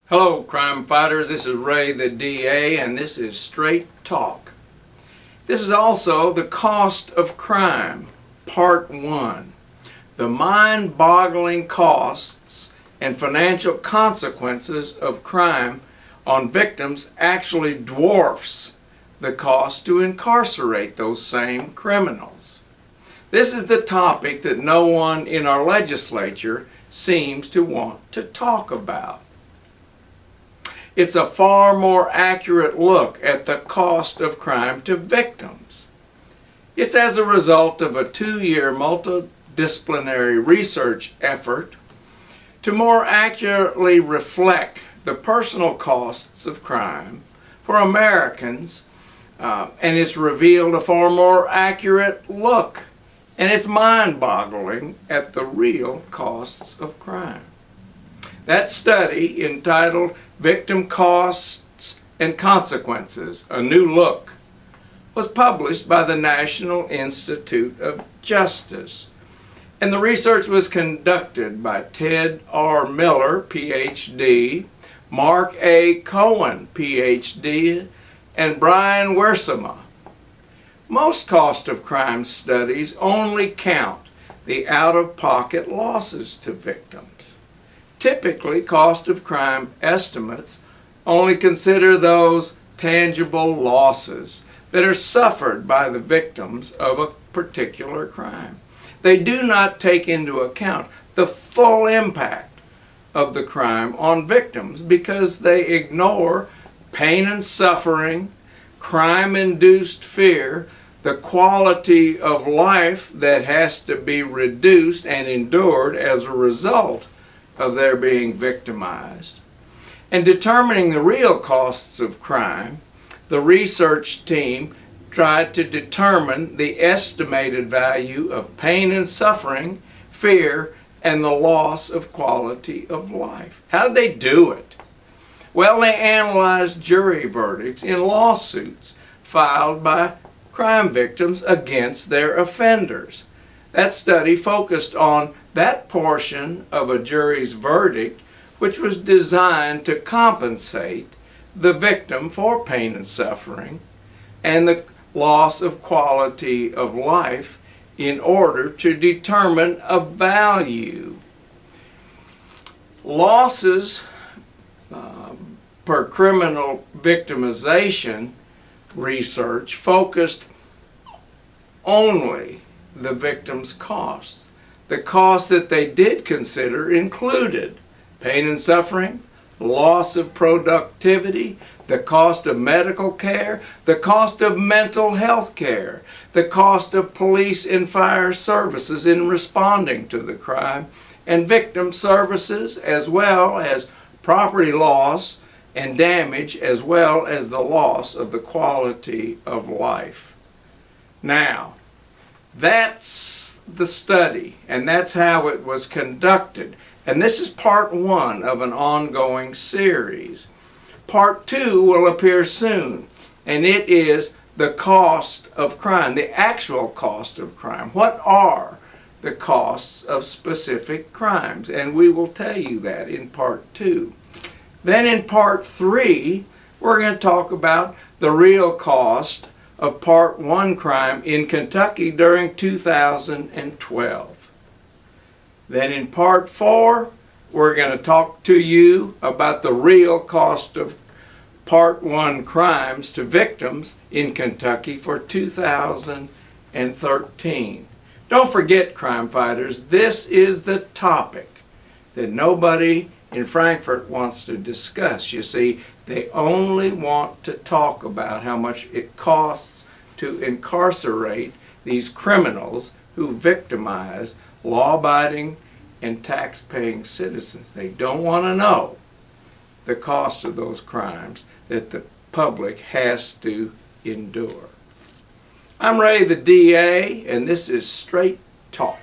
Hello, crime fighters. This is Ray the DA, and this is Straight Talk. This is also the Cost of Crime, Part 1. The mind-boggling costs and financial consequences of crime on victims actually dwarfs the cost to incarcerate those same criminals. This is the topic that no one in our legislature seems to want to talk about. It's a far more accurate look at the cost of crime to victims. It's as a result of a 2-year multidisciplinary research effort to more accurately reflect the personal costs of crime for Americans, and it's revealed a far more accurate look, and it's mind-boggling at the real costs of crime. That study, entitled Victim Costs and Consequences, A New Look, was published by the National Institute of Justice. And the research was conducted by Ted R. Miller, Ph.D., Mark A. Cohen, Ph.D., and Brian Wiersema. Most cost of crime studies only count the out-of-pocket losses to victims. Typically, cost of crime estimates only consider those tangible losses that are suffered by the victims of a particular crime. They do not take into account the full impact of the crime on victims because they ignore pain and suffering, crime-induced fear, the quality of life that has to be reduced and endured as a result of their being victimized. In determining the real costs of crime, the research team tried to determine the estimated value of pain and suffering, fear, and the loss of quality of life. How did they do it? Well, they analyzed jury verdicts in lawsuits filed by crime victims against their offenders. That study focused on that portion of a jury's verdict which was designed to compensate the victim for pain and suffering and the loss of quality of life in order to determine a value. Losses per criminal victimization research focused only the victim's costs. The costs that they did consider included pain and suffering, loss of productivity, the cost of medical care, the cost of mental health care, the cost of police and fire services in responding to the crime, and victim services, as well as property loss and damage, as well as the loss of the quality of life. Now, that's the study, and that's how it was conducted. And this is part 1 of an ongoing series. Part 2 will appear soon, and it is the cost of crime, the actual cost of crime. What are the costs of specific crimes? And we will tell you that in part 2. Then in part 3, we're going to talk about the real cost of part 1 crime in Kentucky during 2012. Then in part 4, we're going to talk to you about the real cost of part 1 crimes to victims in Kentucky for 2013. Don't forget, crime fighters, this is the topic that nobody in Frankfort wants to discuss. You see, they only want to talk about how much it costs to incarcerate these criminals who victimize law-abiding and tax-paying citizens. They don't want to know the cost of those crimes that the public has to endure. I'm Ray the DA, and this is Straight Talk.